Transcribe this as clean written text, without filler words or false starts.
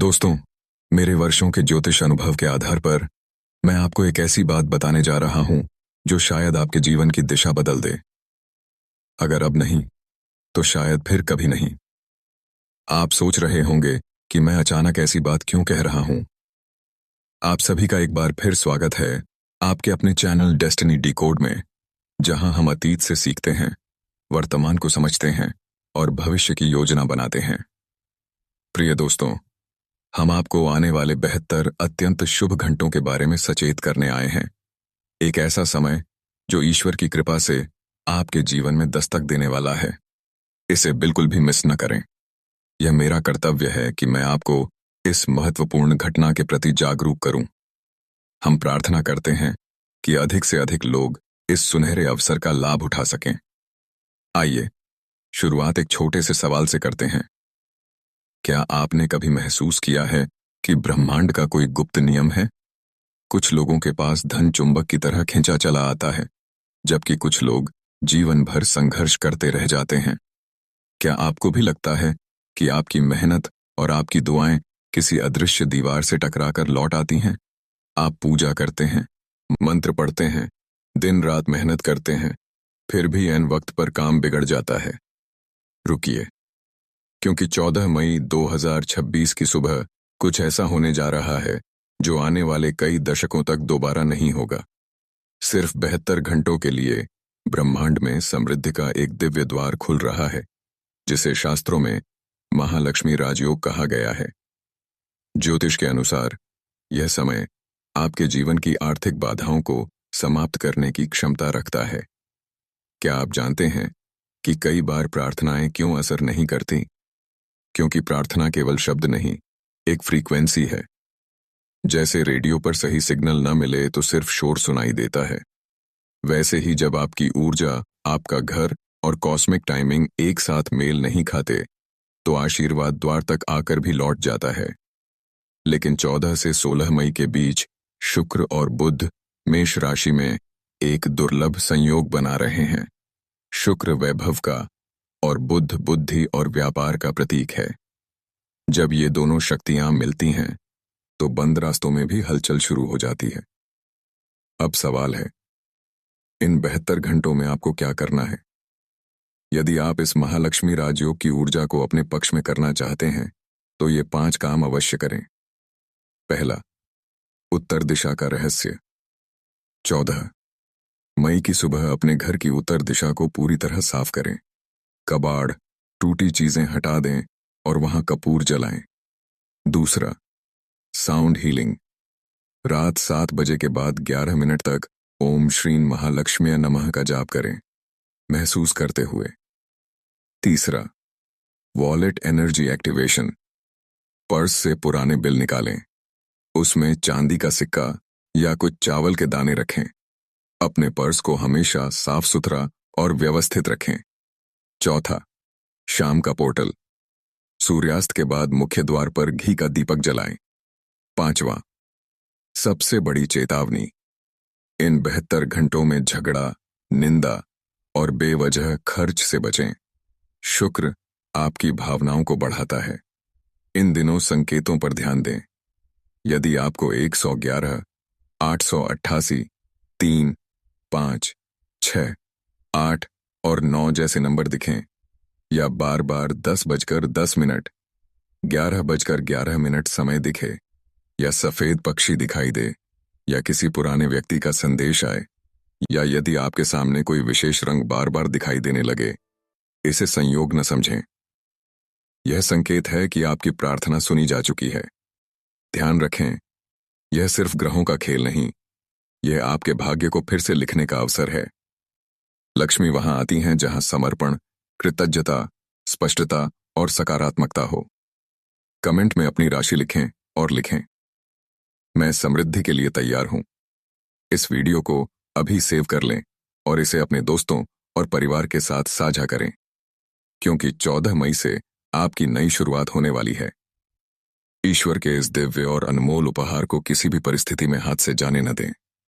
दोस्तों, मेरे वर्षों के ज्योतिष अनुभव के आधार पर मैं आपको एक ऐसी बात बताने जा रहा हूं जो शायद आपके जीवन की दिशा बदल दे। अगर अब नहीं, तो शायद फिर कभी नहीं। आप सोच रहे होंगे कि मैं अचानक ऐसी बात क्यों कह रहा हूं। आप सभी का एक बार फिर स्वागत है आपके अपने चैनल डेस्टिनी डिकोड में, जहां हम अतीत से सीखते हैं, वर्तमान को समझते हैं और भविष्य की योजना बनाते हैं। प्रिय दोस्तों, हम आपको आने वाले 72 अत्यंत शुभ घंटों के बारे में सचेत करने आए हैं। एक ऐसा समय जो ईश्वर की कृपा से आपके जीवन में दस्तक देने वाला है। इसे बिल्कुल भी मिस न करें। यह मेरा कर्तव्य है कि मैं आपको इस महत्वपूर्ण घटना के प्रति जागरूक करूं। हम प्रार्थना करते हैं कि अधिक से अधिक लोग इस सुनहरे अवसर का लाभ उठा सकें। आइए, शुरुआत एक छोटे से सवाल से करते हैं। क्या आपने कभी महसूस किया है कि ब्रह्मांड का कोई गुप्त नियम है? कुछ लोगों के पास धन चुंबक की तरह खींचा चला आता है, जबकि कुछ लोग जीवन भर संघर्ष करते रह जाते हैं। क्या आपको भी लगता है कि आपकी मेहनत और आपकी दुआएं किसी अदृश्य दीवार से टकराकर लौट आती हैं? आप पूजा करते हैं, मंत्र पढ़ते हैं, दिन रात मेहनत करते हैं, फिर भी ऐन वक्त पर काम बिगड़ जाता है। रुकिए, क्योंकि 14 मई 2026 की सुबह कुछ ऐसा होने जा रहा है जो आने वाले कई दशकों तक दोबारा नहीं होगा। सिर्फ 72 घंटों के लिए ब्रह्मांड में समृद्धि का एक दिव्य द्वार खुल रहा है, जिसे शास्त्रों में महालक्ष्मी राजयोग कहा गया है। ज्योतिष के अनुसार यह समय आपके जीवन की आर्थिक बाधाओं को समाप्त करने की क्षमता रखता है। क्या आप जानते हैं कि कई बार प्रार्थनाएं क्यों असर नहीं करती? क्योंकि प्रार्थना केवल शब्द नहीं, एक फ्रीक्वेंसी है। जैसे रेडियो पर सही सिग्नल न मिले तो सिर्फ शोर सुनाई देता है, वैसे ही जब आपकी ऊर्जा, आपका घर और कॉस्मिक टाइमिंग एक साथ मेल नहीं खाते, तो आशीर्वाद द्वार तक आकर भी लौट जाता है। लेकिन 14 से 16 मई के बीच शुक्र और बुध मेष राशि में एक दुर्लभ संयोग बना रहे हैं। शुक्र वैभव का और बुध बुद्धि और व्यापार का प्रतीक है। जब ये दोनों शक्तियां मिलती हैं, तो बंद रास्तों में भी हलचल शुरू हो जाती है। अब सवाल है, इन 72 घंटों में आपको क्या करना है? यदि आप इस महालक्ष्मी राजयोग की ऊर्जा को अपने पक्ष में करना चाहते हैं, तो ये 5 काम अवश्य करें। पहला, उत्तर दिशा का रहस्य। 14 मई की सुबह अपने घर की उत्तर दिशा को पूरी तरह साफ करें। कबाड़, टूटी चीजें हटा दें और वहां कपूर जलाएं। दूसरा, साउंड हीलिंग। रात 7 बजे के बाद 11 मिनट तक ओम श्रीं महालक्ष्मी नमः का जाप करें, महसूस करते हुए। तीसरा, वॉलेट एनर्जी एक्टिवेशन। पर्स से पुराने बिल निकालें, उसमें चांदी का सिक्का या कुछ चावल के दाने रखें। अपने पर्स को हमेशा साफ सुथरा और व्यवस्थित रखें। चौथा, शाम का पोर्टल। सूर्यास्त के बाद मुख्य द्वार पर घी का दीपक जलाएं। पांचवा, सबसे बड़ी चेतावनी। इन 72 घंटों में झगड़ा, निंदा और बेवजह खर्च से बचें। शुक्र आपकी भावनाओं को बढ़ाता है। इन दिनों संकेतों पर ध्यान दें। यदि आपको 111, 888, 3, 5, 6, 8 और 9 जैसे नंबर दिखें, या बार बार 10:10, 11:11 समय दिखे, या सफेद पक्षी दिखाई दे, या किसी पुराने व्यक्ति का संदेश आए, या यदि आपके सामने कोई विशेष रंग बार बार दिखाई देने लगे, इसे संयोग न समझें। यह संकेत है कि आपकी प्रार्थना सुनी जा चुकी है। ध्यान रखें, यह सिर्फ ग्रहों का खेल नहीं, यह आपके भाग्य को फिर से लिखने का अवसर है। लक्ष्मी वहां आती हैं जहां समर्पण, कृतज्ञता, स्पष्टता और सकारात्मकता हो। कमेंट में अपनी राशि लिखें और लिखें, मैं समृद्धि के लिए तैयार हूं। इस वीडियो को अभी सेव कर लें और इसे अपने दोस्तों और परिवार के साथ साझा करें, क्योंकि 14 मई से आपकी नई शुरुआत होने वाली है। ईश्वर के इस दिव्य और अनमोल उपहार को किसी भी परिस्थिति में हाथ से जाने न दें।